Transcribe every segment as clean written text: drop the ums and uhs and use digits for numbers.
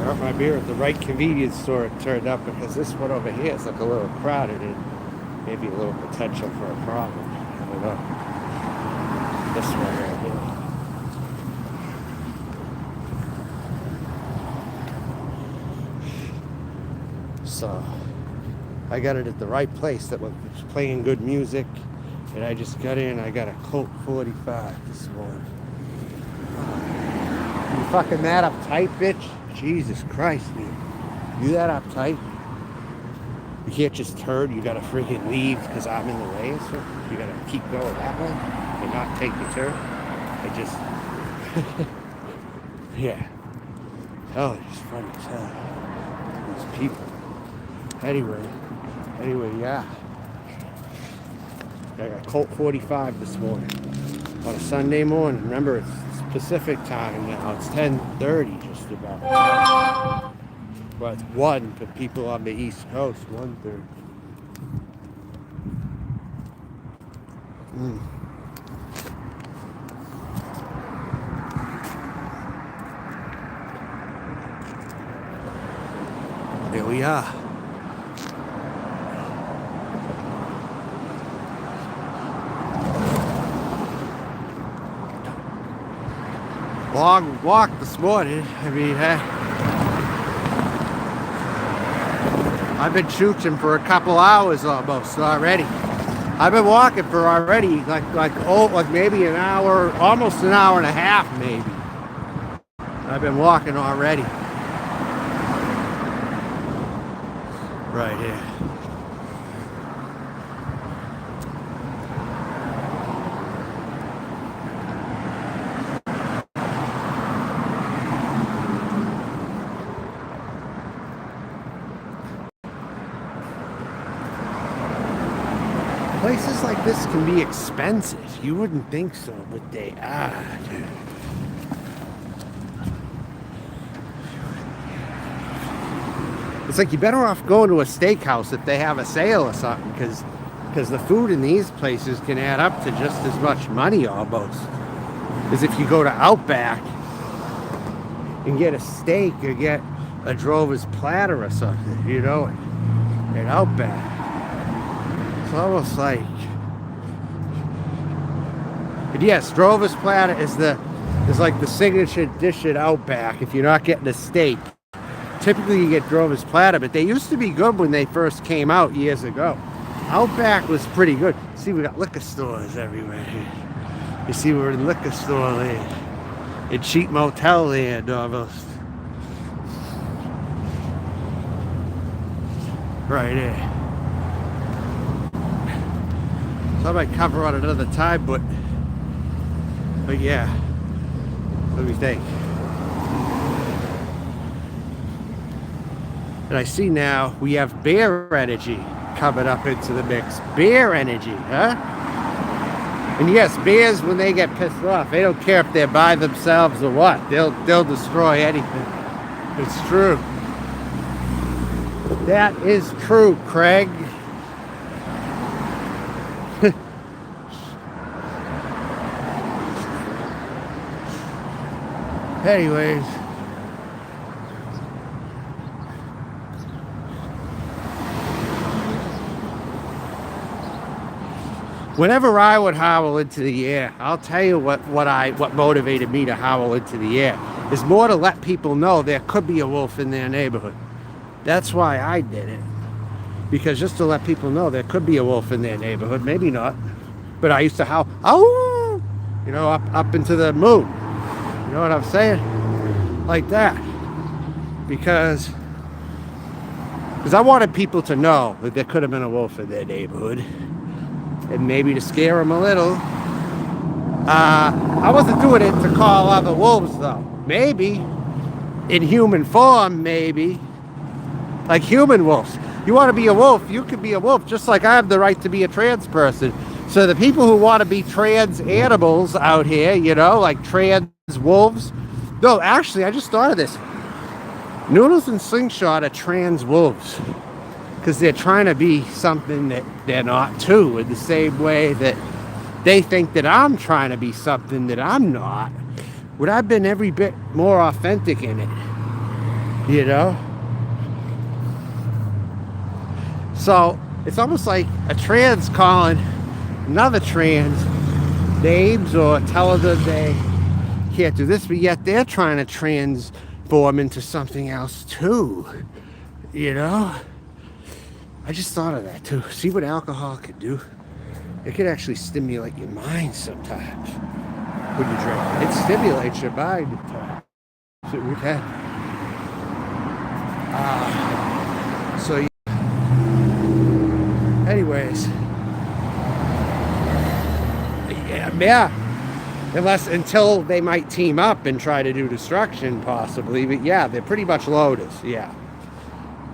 got my beer at the right convenience store and turned up because this one over here is like a little crowded and maybe a little potential for a problem. I don't know. This one right here. So I got it at the right place that was playing good music, and I just got in. I got a Colt 45 this morning. You fucking that uptight, bitch? Jesus Christ, man. You that uptight? You can't just turn. You gotta freaking leave because I'm in the way. So you gotta keep going that way and not take the turn. I just, yeah. Oh, it's funny as hell. These people. Anyway, yeah. I got Colt 45 this morning on a Sunday morning. Remember, it's Pacific time now. It's 10:30 just about. Well, it's 1 for people on the East Coast, 1:30. There we are. Long walk this morning. I mean, I've been shooting for a couple hours almost already. I've been walking for already like maybe an hour, almost an hour and a half maybe. I've been walking already. Right here. Places like this can be expensive. You wouldn't think so, but they are, dude. It's like you're better off going to a steakhouse if they have a sale or something, because the food in these places can add up to just as much money almost as if you go to Outback and get a steak or get a Drover's platter or something, you know, at Outback. It's almost like, and yes, Drover's platter is like the signature dish at Outback. If you're not getting a steak, typically you get Drover's platter, but they used to be good when they first came out years ago. Outback was pretty good. See, we got liquor stores everywhere here. You see, we're in liquor store land, in cheap motel land almost. Right here. So I might cover on another time, but yeah, what do you think? And I see now we have bear energy coming up into the mix. Bear energy, huh? And yes, bears, when they get pissed off, they don't care if they're by themselves or what. They'll destroy anything. It's true. That is true, Craig. Anyways, whenever I would howl into the air, I'll tell you what motivated me to howl into the air is more to let people know there could be a wolf in their neighborhood. That's why I did it, because just to let people know there could be a wolf in their neighborhood. Maybe not, but I used to howl, oh, you know, up into the moon. You know what I'm saying? Like that. Because I wanted people to know that there could have been a wolf in their neighborhood. And maybe to scare them a little. I wasn't doing it to call other wolves, though. Maybe. In human form, maybe. Like human wolves. You want to be a wolf, you can be a wolf, just like I have the right to be a trans person. So the people who want to be trans animals out here, you know, like trans wolves. No, actually, I just thought of this. Noodles and Slingshot are trans wolves. Because they're trying to be something that they're not too. In the same way that they think that I'm trying to be something that I'm not. Would I have been every bit more authentic in it you know? So it's almost like a trans calling another trans names or telling them they can't do this, but yet they're trying to transform into something else too, you know? I just thought of that too. See what alcohol could do? It could actually stimulate your mind sometimes when you drink. It stimulates your mind at times. So we can. So anyways, yeah, until they might team up and try to do destruction possibly, but yeah, they're pretty much loaded. Yeah,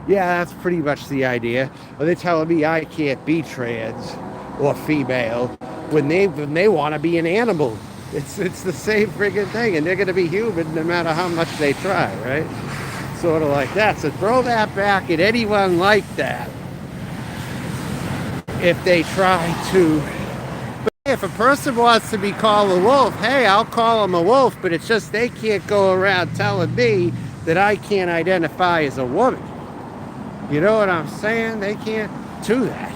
that's pretty much the idea. Well, they're telling me I can't be trans or female when they want to be an animal. It's the same friggin' thing, and they're gonna be human no matter how much they try, right? Sort of like that. So throw that back at anyone like that if they try to. But if a person wants to be called a wolf, hey, I'll call them a wolf, but it's just they can't go around telling me that I can't identify as a woman. You know what I'm saying? They can't do that.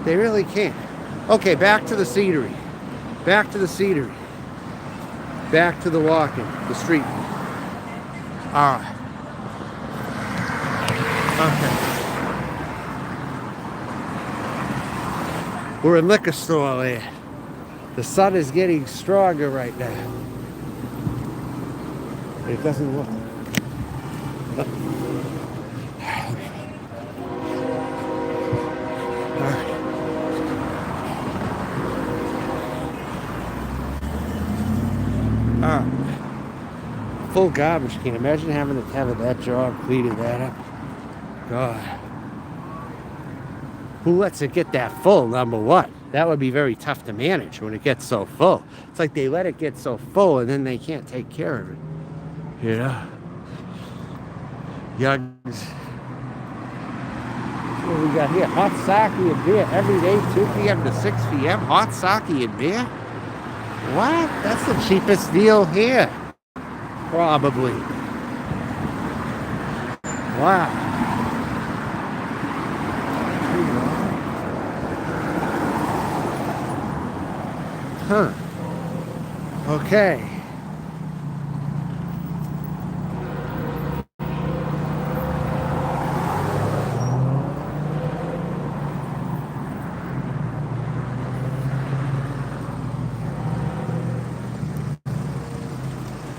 They really can't. Okay, back to the scenery. Back to the scenery. Back to the walking, the street. All right. Okay. We're in liquor store land. The sun is getting stronger right now. It doesn't look. All right. Full garbage can. Imagine having that job cleaning that up. God. Who lets it get that full, number one? That would be very tough to manage when it gets so full. It's like they let it get so full and then they can't take care of it. You know? Youngs. What do we got here? Hot sake and beer every day, 2 p.m. to 6 p.m. Hot sake and beer? What? That's the cheapest deal here. Probably. Wow. Huh. Okay.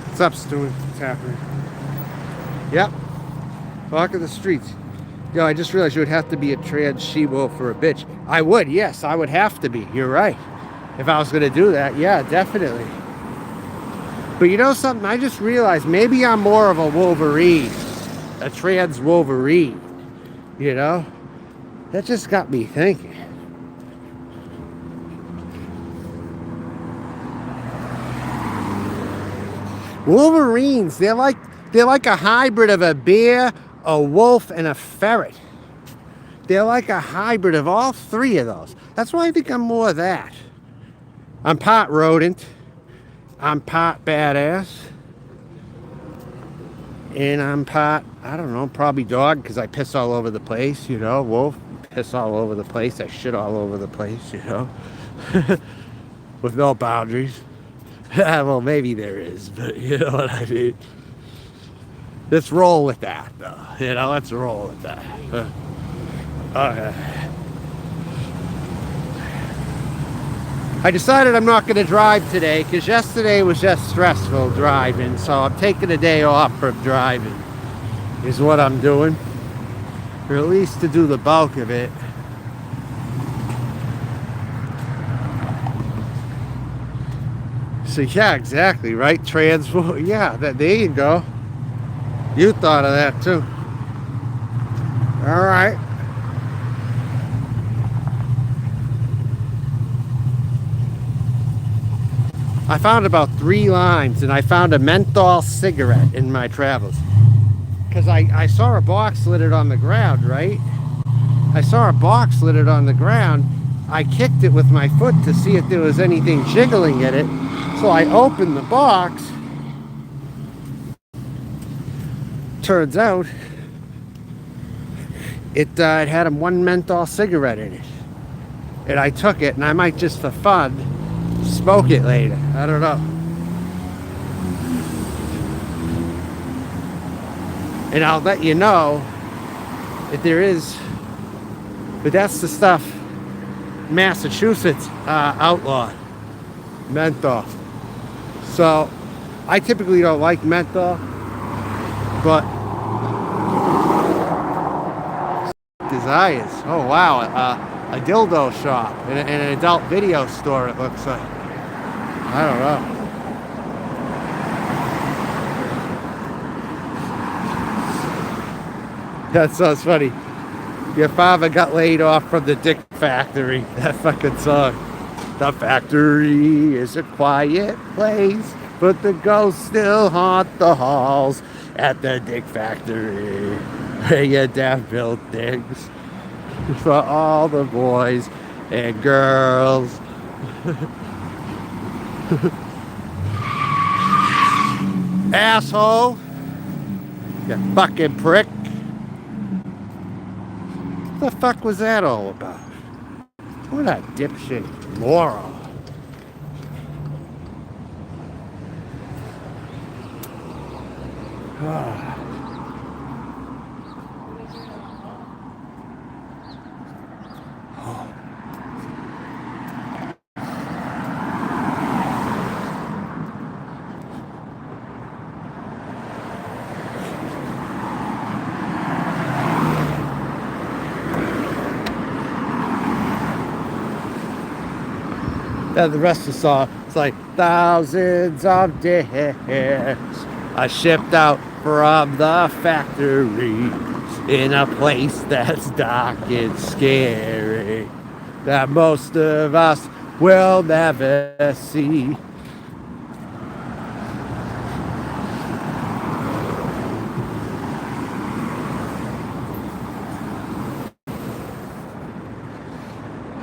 What's up, Stu? What's happening? Yep. Walking the streets. Yo, I just realized you would have to be a trans she-wolf or a bitch. I would, yes, I would have to be. You're right. If I was going to do that, yeah, definitely. But you know something? I just realized maybe I'm more of a Wolverine. A trans Wolverine. You know? That just got me thinking. Wolverines, they're like a hybrid of a bear, a wolf, and a ferret. They're like a hybrid of all three of those. That's why I think I'm more of that. I'm part rodent, I'm part badass, and I'm part, I don't know, probably dog, because I piss all over the place, you know, wolf, piss all over the place, I shit all over the place, you know, with no boundaries. Well, maybe there is, but you know what I mean. Let's roll with that, though. You know, let's roll with that. Okay. I decided I'm not going to drive today because yesterday was just stressful driving, so I'm taking a day off from driving is what I'm doing, or at least to do the bulk of it. So yeah, exactly, right? Yeah, there you go. You thought of that too. All right. I found about 3 limes, and I found a menthol cigarette in my travels. Because I saw a box littered on the ground, right? I saw a box littered on the ground. I kicked it with my foot to see if there was anything jiggling in it. So I opened the box. Turns out it had a one menthol cigarette in it. And I took it, and I might just for fun smoke it later. I don't know. And I'll let you know if there is. But that's the stuff Massachusetts outlawed. Menthol. So I typically don't like menthol, but desires. Oh wow, a dildo shop and an adult video store. It looks like. I don't know. That sounds funny. Your father got laid off from the Dick Factory. That fucking song. The factory is a quiet place, but the ghosts still haunt the halls at the Dick Factory. Where your dad built things for all the boys and girls. Asshole. You fucking prick. What the fuck was that all about? What a dipshit moron. Then the rest of the song, it's like thousands of days are shipped out from the factory in a place that's dark and scary that most of us will never see.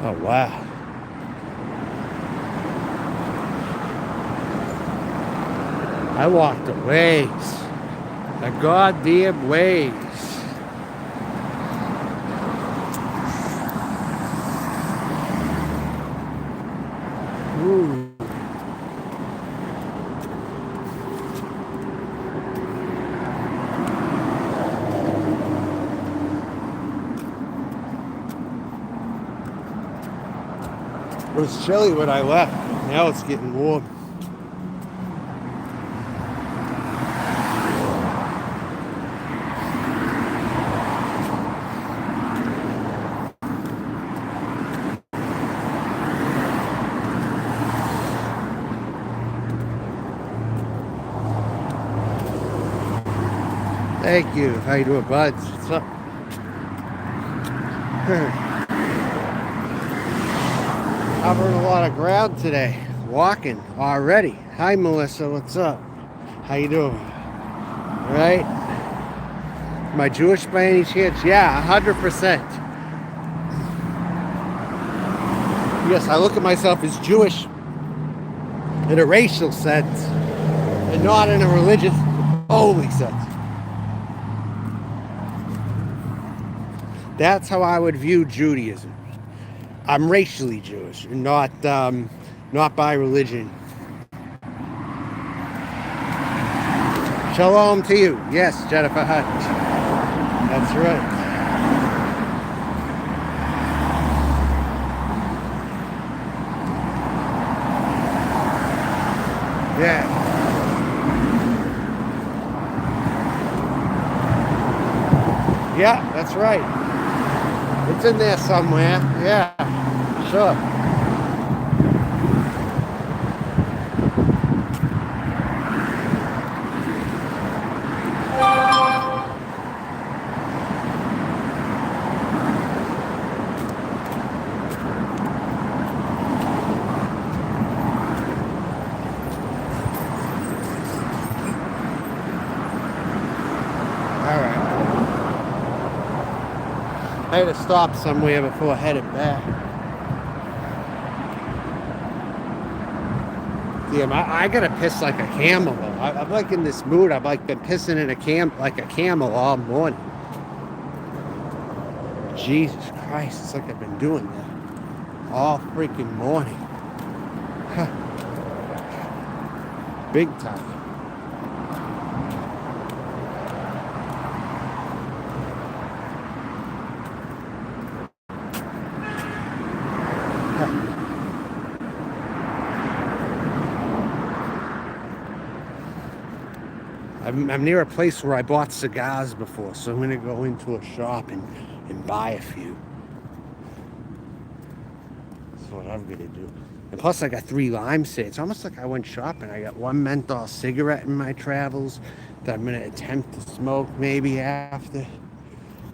Oh wow. I walked a ways. A goddamn ways. Ooh. It was chilly when I left. Now it's getting warm. Thank you. How you doing, buds? What's up? Covering a lot of ground today. Walking already. Hi, Melissa. What's up? How you doing? All right? Am I Jewish by any chance? Yeah, 100%. Yes, I look at myself as Jewish in a racial sense and not in a religious, holy sense. That's how I would view Judaism. I'm racially Jewish, not by religion. Shalom to you. Yes, Jennifer Hutt. That's right. Yeah. Yeah, that's right. It's in there somewhere. Yeah, sure. I had to stop somewhere before heading back. Damn, I gotta piss like a camel. I'm like in this mood. I've like been pissing in like a camel all morning. Jesus Christ, it's like I've been doing that all freaking morning. Big time. I'm near a place where I bought cigars before, so I'm going to go into a shop and buy a few. That's what I'm going to do. And plus, I got 3 lime sticks. It's almost like I went shopping. I got 1 menthol cigarette in my travels that I'm going to attempt to smoke maybe after.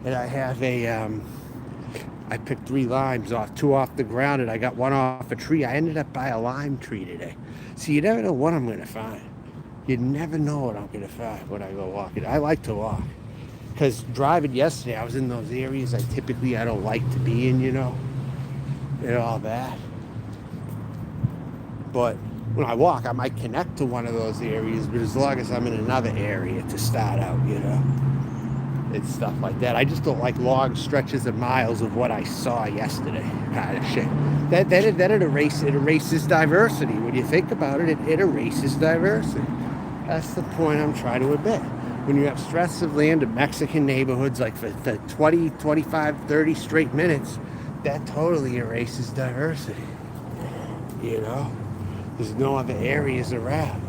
And I have I picked 3 limes off, 2 off the ground, and I got 1 off a tree. I ended up by a lime tree today. See, you never know what I'm going to find. You never know what I'm going to find when I go walking. I like to walk. Because driving yesterday, I was in those areas I don't like to be in, and all that. But when I walk, I might connect to one of those areas, but as long as I'm in another area to start out, it's stuff like that. I just don't like long stretches of miles of what I saw yesterday. Kind of shit. It erases diversity. When you think about it, it erases diversity. That's the point I'm trying to admit. When you have stretches of land in Mexican neighborhoods like for 20, 25, 30 straight minutes, that totally erases diversity. There's no other areas around.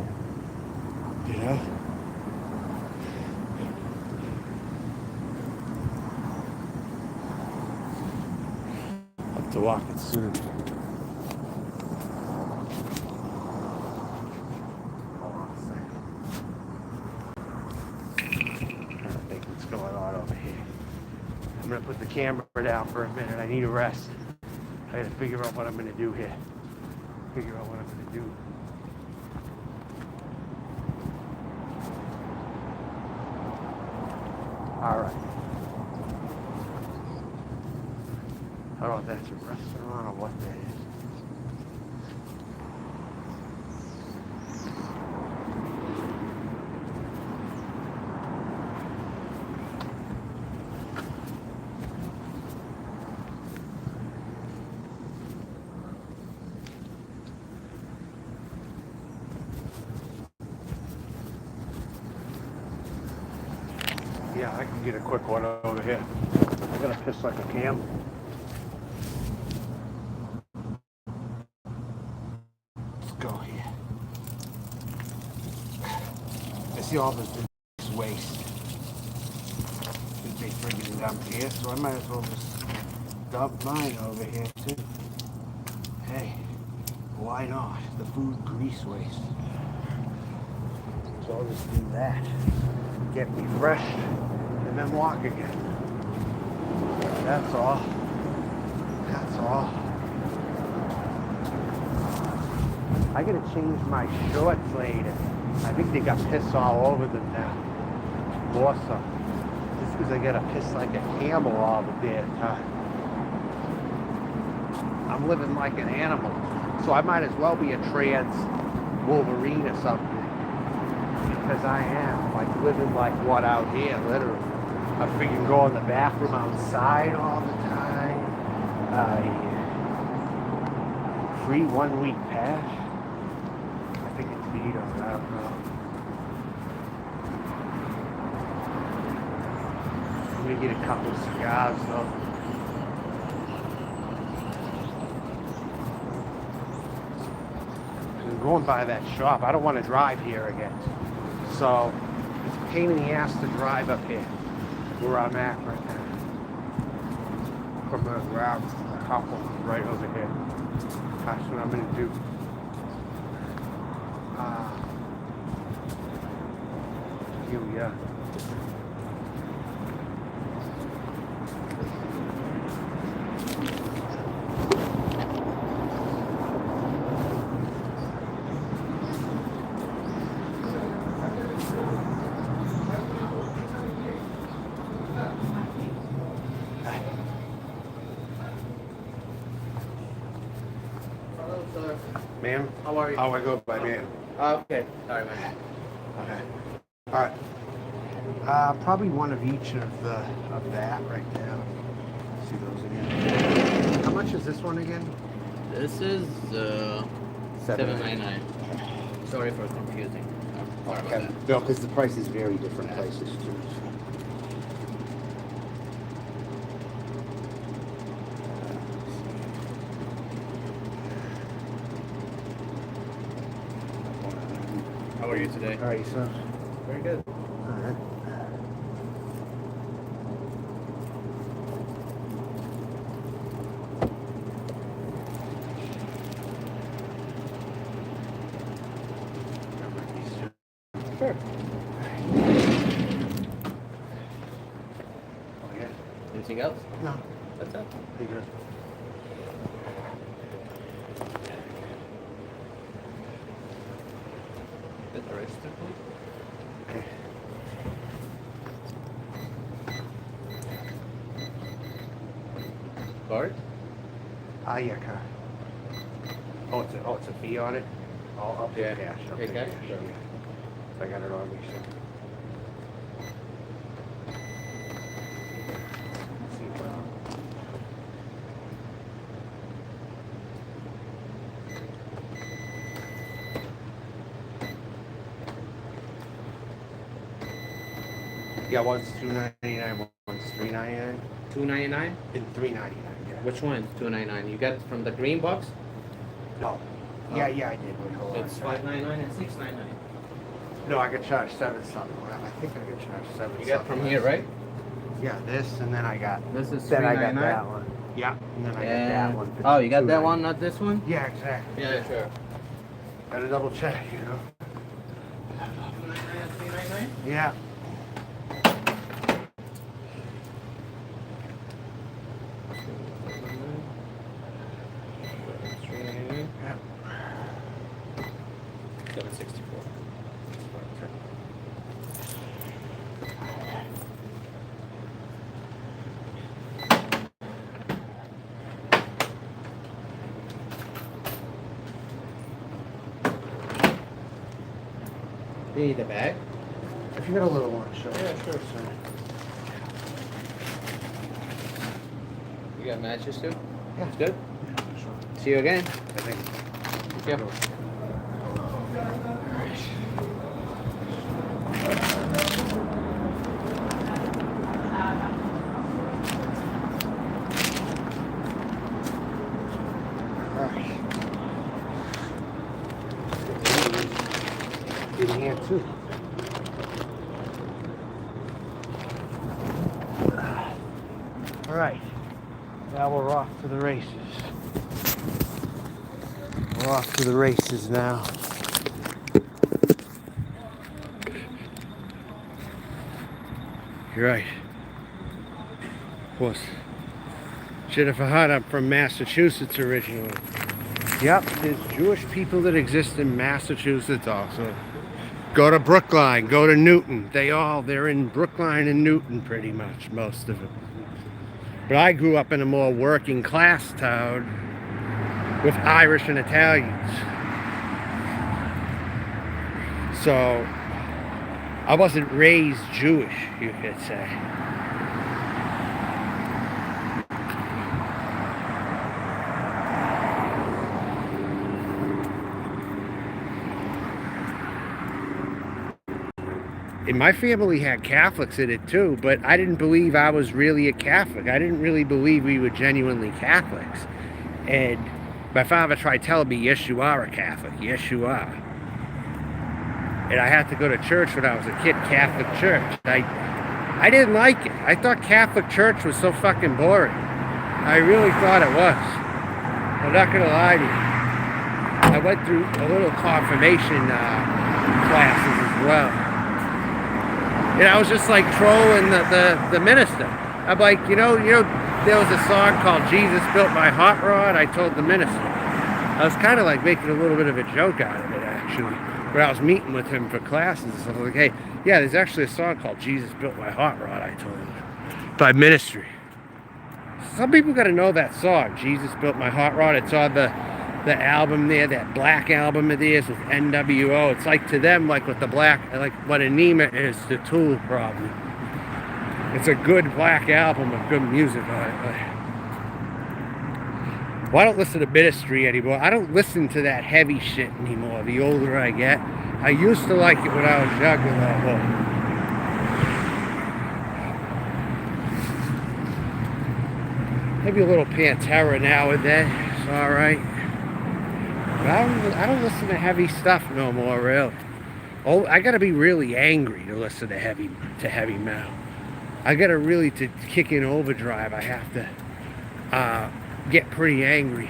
Up to walk it soon. I'm going to put the camera down for a minute. I need a rest. I got to figure out what I'm going to do here. All right. I don't know if that's a restaurant or what that is. Yeah, I can get a quick one over here. I'm gonna piss like a camel. Let's go here. I see all this waste. They freaking dump here, so I might as well just dump mine over here too. Hey, why not? The food grease waste. So I'll just do that. Get refreshed and then walk again. That's all. I gotta change my shorts later. I think they got piss all over them now. Awesome. Just because I gotta piss like a camel all the damn time. I'm living like an animal. So I might as well be a trans Wolverine or something. Because I am, like, living like what out here, literally. I freaking go in the bathroom outside all the time. Free 1 week pass. I think it's Vito's, I don't know. I'm gonna get a couple of cigars though. I'm going by that shop. I don't want to drive here again. So it's a pain in the ass to drive up here where I'm at right now. I'm gonna grab a couple right over here. That's what I'm gonna do. Here we are. Ma'am, how are you? How I go by Yeah. Okay. Sorry, man. Okay. All right. Probably one of each of that right there. See those again. How much is this one again? This is $7.99. Sorry for confusing. Sorry about that. No, because the prices vary different places too. How are you today? All right, so. Very good. All right. Sure. Oh, yeah. Anything else? No. That's it. Pretty good. Get the register, please. Okay. Card? Yeah, car. Oh, it's a fee on it? I'll pay cash. I'll Pay pay cash? Sure. Yeah. I got it on me, so. Let's see what, yeah, one's $2.99, one's $3.99. $2.99? And $3.99, yeah. Which one? $2.99. You got it from the green box? No. Yeah, I did. Wait, hold on. It's $5.99 and $6.99. No, I got charged $7 something. I think I got charged $7. You got from here, right? Yeah, this, and then I got. This is Then I got $3.99? that one. Yeah, and then I got that one. for Oh, you got that $2.99. one, not this one? Yeah, exactly. Yeah, sure. Gotta double check, you know. $2.99 and $3.99? Yeah. Yeah. $7.64. Do you need the bag? If you got a little one, sure. Yeah, sure. You got matches too? Yeah. It's good? Yeah, sure. See you again. I think. Yep. Alright. In here too. Alright. Now we're off to the races. We're off to the races now. You're right. Of course. Jennifer Hutt, I'm from Massachusetts originally. Yep, there's Jewish people that exist in Massachusetts also. Go to Brookline, go to Newton. They're in Brookline and Newton pretty much, most of them. But I grew up in a more working class town with Irish and Italians. So I wasn't raised Jewish, you could say. And my family had Catholics in it too, but I didn't believe I was really a Catholic. I didn't really believe we were genuinely Catholics. And my father tried telling me, yes, you are a Catholic. Yes, you are. And I had to go to church when I was a kid, Catholic church. I didn't like it. I thought Catholic church was so fucking boring. I really thought it was. I'm not going to lie to you. I went through a little confirmation classes as well. And I was just like trolling the minister. I'm like, you know, there was a song called Jesus Built My Hot Rod. I told the minister. I was kind of like making a little bit of a joke out of it, actually. But I was meeting with him for classes. So I was like, hey, yeah, there's actually a song called Jesus Built My Hot Rod, I told him. By Ministry. Some people got to know that song, Jesus Built My Hot Rod. It's on the the album there, that black album of theirs with NWO. It's like to them, like with the black, like what Anima is to Tool probably. It's a good black album with good music on it. But well, I don't listen to Ministry anymore. I don't listen to that heavy shit anymore the older I get. I used to like it when I was younger, though. Maybe a little Pantera now and then. It's alright. But I don't listen to heavy stuff no more, really. Oh, I gotta be really angry to listen to heavy metal. I gotta really, to kick in overdrive, I have to get pretty angry.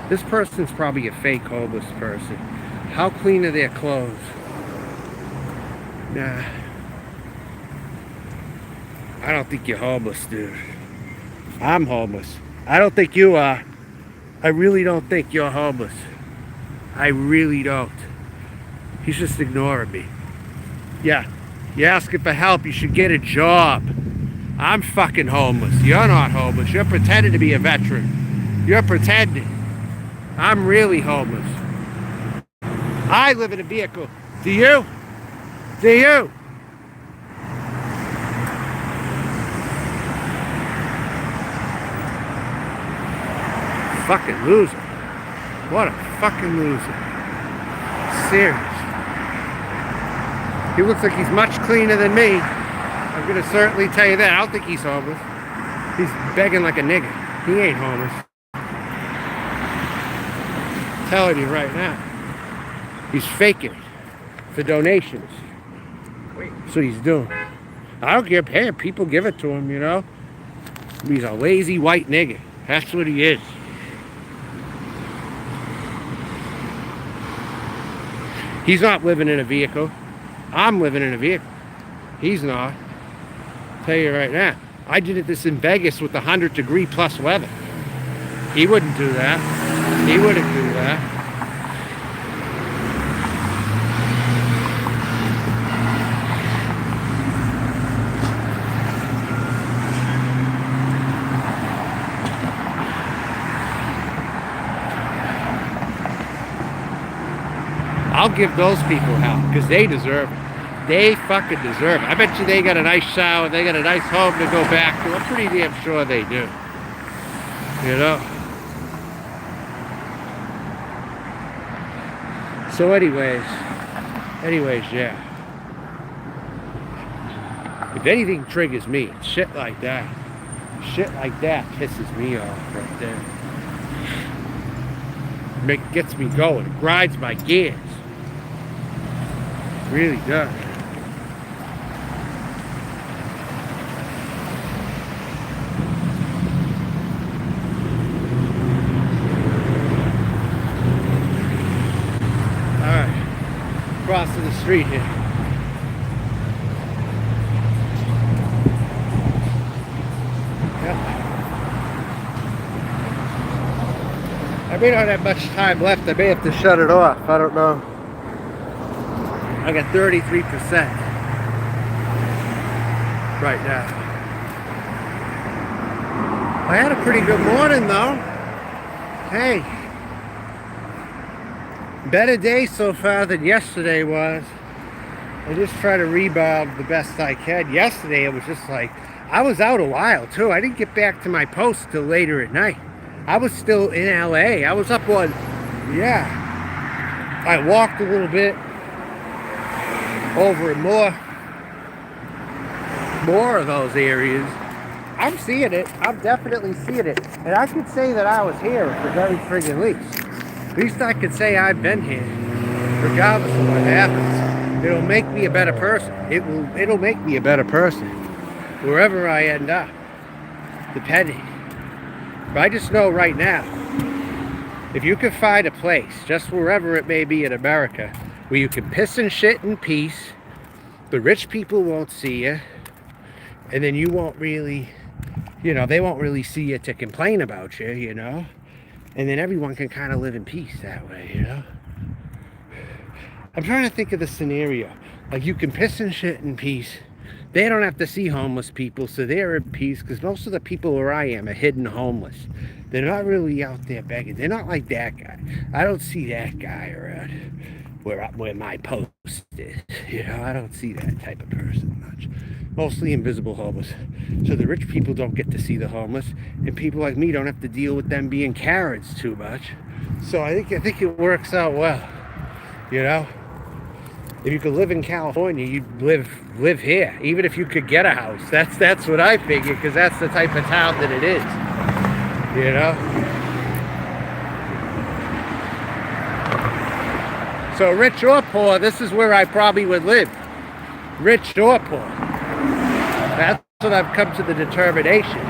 This person's probably a fake homeless person. How clean are their clothes? Nah. I don't think you're homeless, dude. I'm homeless. I don't think you are. I really don't think you're homeless. I really don't. He's just ignoring me. Yeah. You're asking for help. You should get a job. I'm fucking homeless. You're not homeless. You're pretending to be a veteran. You're pretending. I'm really homeless. I live in a vehicle. Do you? Do you? Fucking loser. What a fucking loser. Serious. He looks like he's much cleaner than me. I'm gonna certainly tell you that. I don't think he's homeless. He's begging like a nigga. He ain't homeless. I'm telling you right now. He's faking it for donations. That's what he's doing. I don't care. Hey, people give it to him, you know. He's a lazy white nigga. That's what he is. He's not living in a vehicle. I'm living in a vehicle. He's not. I'll tell you right now. I did this in Vegas with 100-degree plus weather. He wouldn't do that. He wouldn't do that. I'll give those people help because they deserve it. They fucking deserve it. I bet you they got a nice shower, they got a nice home to go back to. I'm pretty damn sure they do. You know? So anyways, yeah. If anything triggers me, it's shit like that. Shit like that pisses me off right there. Gets me going. It grinds my gears. It really does. Alright. Crossing the street here. I may not have much time left. I may have to shut it off. I don't know. I got 33% right now. I had a pretty good morning though. Hey. Better day so far than yesterday was. I just try to rebound the best I can. Yesterday it was just like, I was out a while too. I didn't get back to my post till later at night. I was still in LA. I was up on, yeah. I walked a little bit over in more of those areas. I'm seeing it. I'm definitely seeing it. And I could say that I was here at the very friggin' least. At least I could say I've been here. Regardless of what happens. It'll make me a better person. It'll make me a better person. Wherever I end up. Depending. But I just know right now, if you can find a place, just wherever it may be in America, where you can piss and shit in peace, the rich people won't see you, and then you won't really, you know, they won't really see you to complain about you, you know, and then everyone can kind of live in peace that way, you know. I'm trying to think of the scenario. Like, you can piss and shit in peace, They don't have to see homeless people, so they're in peace, because most of the people where I am are hidden homeless. They're not really out there begging. They're not like that guy. I don't see that guy around where my post is. You know, I don't see that type of person much. Mostly invisible homeless. So the rich people don't get to see the homeless, and people like me don't have to deal with them being Karens too much. So I think it works out well. You know? If you could live in California, you'd live here. Even if you could get a house. That's what I figure, because that's the type of town that it is. You know? So rich or poor, this is where I probably would live. Rich or poor. That's what I've come to the determination.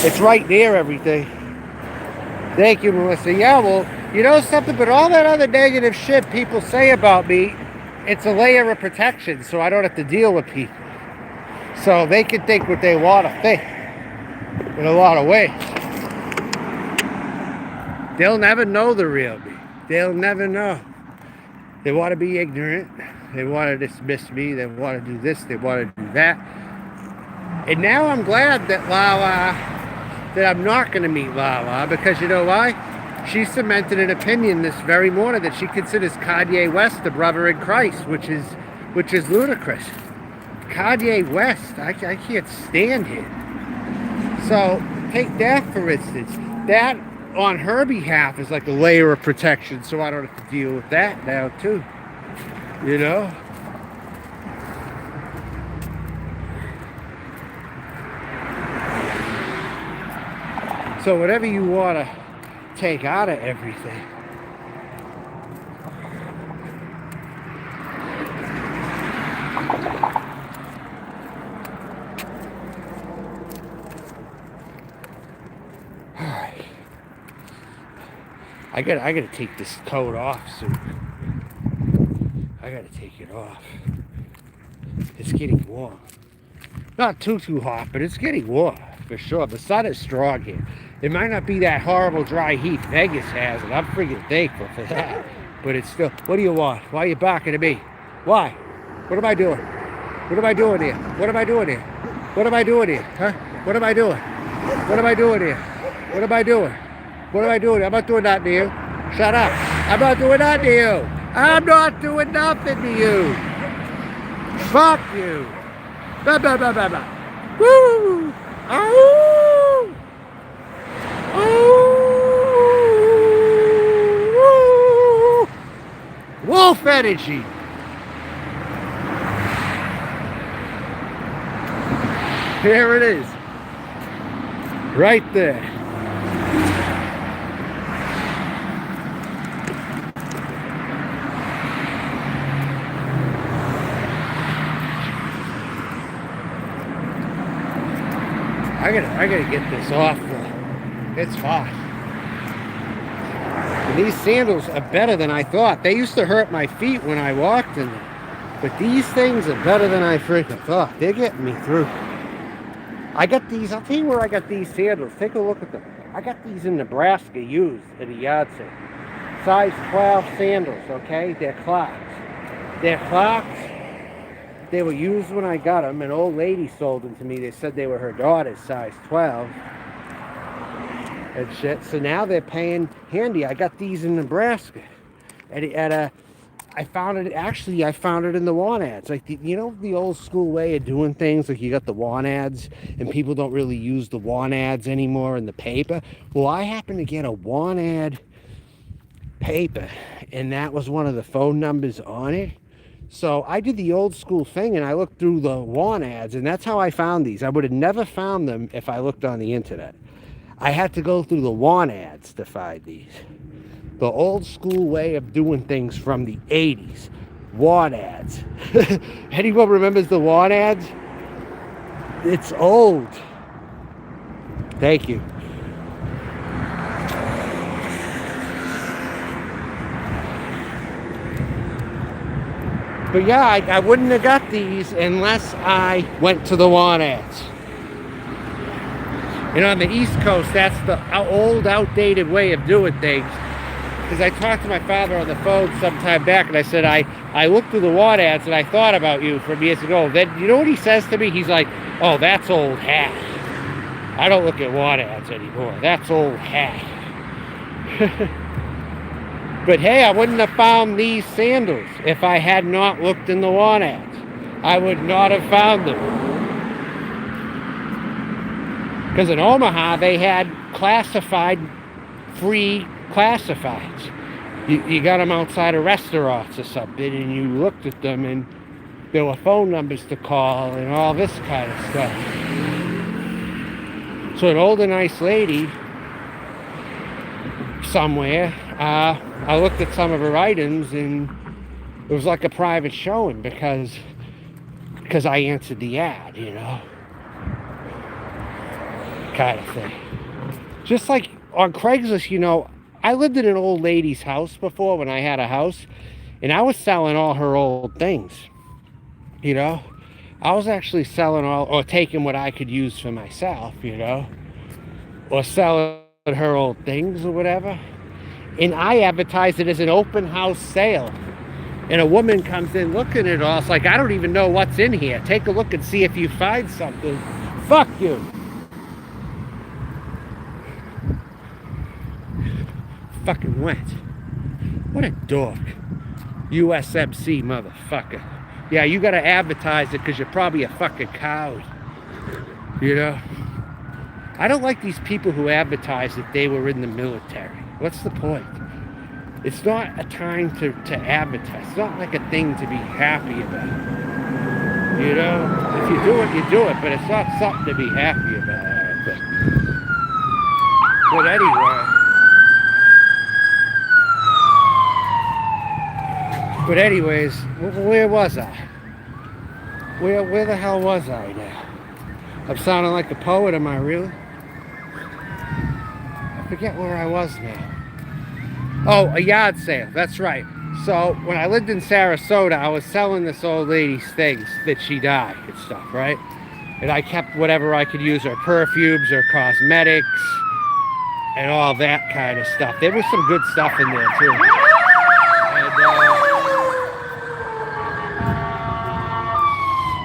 It's right there, everything. Thank you, Melissa. Yeah, well, you know something? But all that other negative shit people say about me, it's a layer of protection, so I don't have to deal with people. So they can think what they want to think in a lot of ways. They'll never know the real me. They'll never know. They want to be ignorant. They want to dismiss me. They want to do this. They want to do that. And now I'm glad that that I'm not going to meet Lala, because you know why? She cemented an opinion this very morning that she considers Kanye West a brother in Christ, which is ludicrous. Kanye West, I can't stand him. So take that for instance. That on her behalf is like a layer of protection, so I don't have to deal with that now too. You know? So whatever you want to take out of everything, alright. I gotta take this coat off soon. I gotta take it off. It's getting warm. Not too hot, but it's getting warm for sure. The sun is strong here. It might not be that horrible dry heat Vegas has, and I'm freaking thankful for that. But it's still, what do you want? Why are you barking at me? Why? What am I doing? What am I doing here? What am I doing here? What am I doing here? Huh? What am I doing? What am I doing here? What am I doing? What am I doing? I'm not doing nothing to you. Shut up. I'm not doing nothing to you. I'm not doing nothing to you. Fuck you. Blah, blah, blah, blah, blah. Woo! Oh! Oh! Wolf energy. Here it is. Right there. I gotta get this off. It's hot. And these sandals are better than I thought. They used to hurt my feet when I walked in them. But these things are better than I freaking thought. They're getting me through. I got these. I'll tell you where I got these sandals. Take a look at them. I got these in Nebraska used at a yard sale. Size 12 sandals, okay? They're Clarks. They're Clarks. They were used when I got them. An old lady sold them to me. They said they were her daughter's size 12 and shit. So now they're paying handy. I got these in Nebraska I found it in the want ads. Like, you know, the old school way of doing things, like you got the want ads and people don't really use the want ads anymore in the paper. Well, I happened to get a want ad paper, and that was one of the phone numbers on it. So I did the old school thing, and I looked through the want ads, and that's how I found these. I would have never found them if I looked on the internet. I had to go through the want ads to find these. The old school way of doing things from the 80s. Want ads. Anyone remembers the want ads? It's old. Thank you. But yeah, I wouldn't have got these unless I went to the want ads. You know, on the East Coast, that's the old, outdated way of doing things. because I talked to my father on the phone some time back, and I said, I looked through the want ads, and I thought about you from years ago. Then, you know what he says to me? He's like, oh, that's old hat. I don't look at want ads anymore. That's old hat. But hey, I wouldn't have found these sandals if I had not looked in the want ads. I would not have found them. Because in Omaha, they had classified, free classifieds. You got them outside of restaurants or something, and you looked at them, and there were phone numbers to call and all this kind of stuff. So an older, nice lady somewhere, I looked at some of her items, and it was like a private showing because I answered the ad, you know, kind of thing. Just like on Craigslist, you know, I lived in an old lady's house before when I had a house, and I was selling all her old things, you know. I was actually selling or taking what I could use for myself, you know, or selling her old things or whatever. And I advertised it as an open house sale. And a woman comes in looking at it all. It's like, I don't even know what's in here. Take a look and see if you find something. Fuck you. Fucking wet. What a dork. USMC motherfucker. Yeah, you gotta advertise it because you're probably a fucking coward. You know? I don't like these people who advertise that they were in the military. What's the point? It's not a time to advertise. It's not like a thing to be happy about. You know? If you do it, you do it, but it's not something to be happy about, I don't think. But anyway. But anyways, where was I? Where the hell was I now? I'm sounding like a poet, am I really? I forget where I was now. Oh, a yard sale, that's right. So when I lived in Sarasota, I was selling this old lady's things that she died and stuff, right? And I kept whatever I could use, her perfumes, her cosmetics, and all that kind of stuff. There was some good stuff in there too.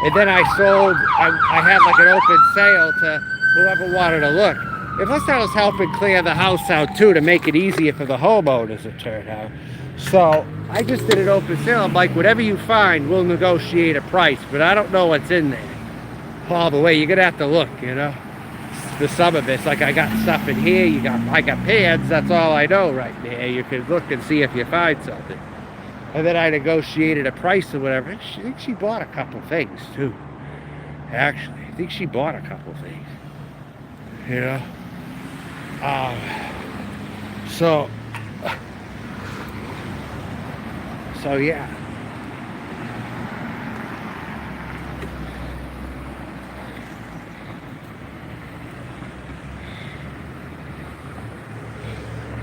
And then I sold, I had like an open sale to whoever wanted to look. And plus I was helping clear the house out too to make it easier for the homeowners, it turned out. So I just did an open sale. I'm like, whatever you find, we'll negotiate a price. But I don't know what's in there all the way. You're going to have to look, you know. The some of it's like I got stuff in here. I got pants. That's all I know right there. You can look and see if you find something. And then I negotiated a price or whatever. I think she bought a couple things too. Actually, I think she bought a couple things. You know? So yeah.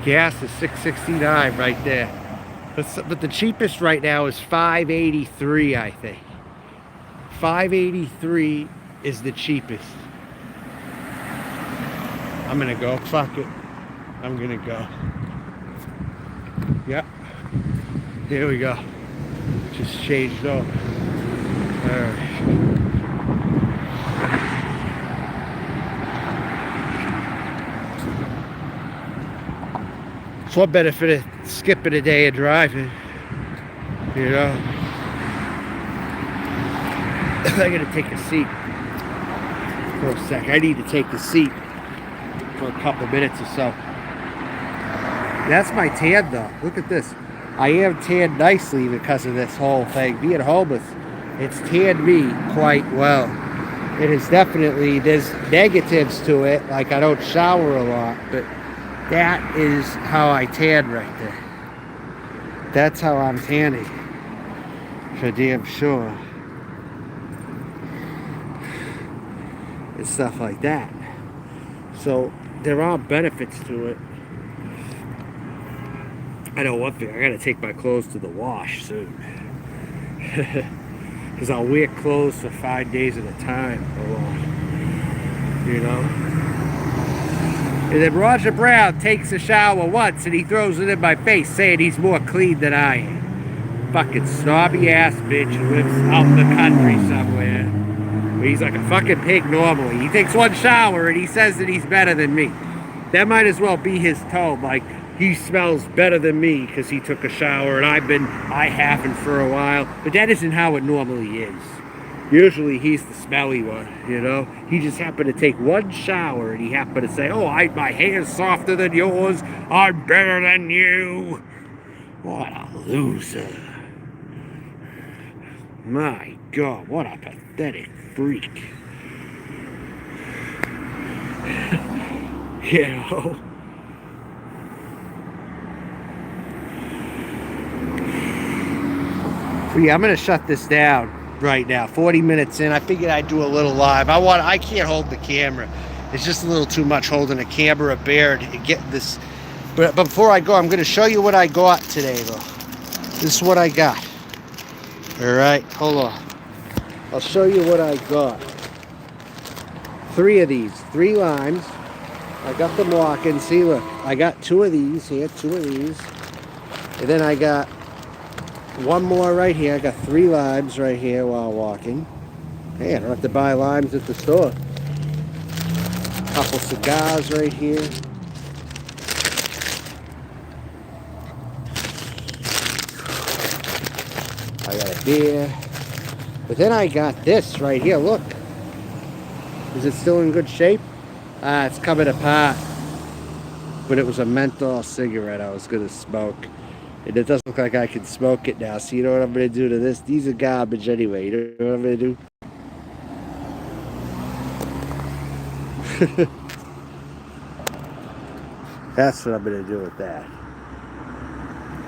Gas is $6.69 right there. But the cheapest right now is $5.83, I think. $5.83 is the cheapest. I'm gonna go. Fuck it. I'm gonna go. Yep. There we go. Just changed over. Alright. It's one benefit of skipping a day of driving, you know. I gotta take a seat for a sec. I need to take a seat for a couple minutes or so. That's my tan though. Look at this. I am tanned nicely because of this whole thing. Being homeless, it's tanned me quite well. It is definitely, there's negatives to it, like I don't shower a lot, but that is how I tan right there. That's how I'm tanning. For damn sure. And stuff like that. So there are benefits to it. I know one thing, I gotta take my clothes to the wash soon. Because I'll wear clothes for 5 days at a time. You know? And then Roger Brown takes a shower once and he throws it in my face saying he's more clean than I am. Fucking snobby ass bitch who lives out in the country somewhere. He's like a fucking pig normally. He takes one shower and he says that he's better than me. That might as well be his tone. Like, he smells better than me because he took a shower and I haven't for a while. But that isn't how it normally is. Usually he's the smelly one, you know? He just happened to take one shower and he happened to say, oh, my hair's softer than yours. I'm better than you. What a loser. My God, what a pathetic freak. You know? But yeah, I'm going to shut this down right now. 40 minutes in. I figured I'd do a little live. I can't hold the camera. It's just a little too much holding a camera bare to get this. But before I go, I'm going to show you what I got today, though. This is what I got. All right, hold on. I'll show you what I got. 3 of these, 3 limes. I got them walking. See, look, I got 2 of these here, 2 of these. And then I got 1 more right here. I got 3 limes right here while walking. Hey, I don't have to buy limes at the store. Couple cigars right here. I got a beer. But then I got this right here. Look. Is it still in good shape? It's coming apart. But it was a menthol cigarette I was going to smoke. And it doesn't look like I can smoke it now. So you know what I'm going to do to this? These are garbage anyway. You know what I'm going to do? That's what I'm going to do with that.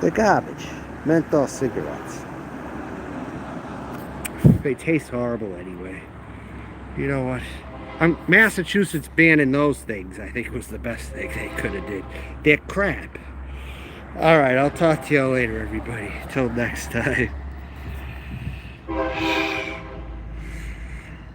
They're garbage. Menthol cigarettes. They taste horrible anyway. You know what? Massachusetts banning those things, I think, was the best thing they could have did. They're crap. All right, I'll talk to you later, everybody. Till next time.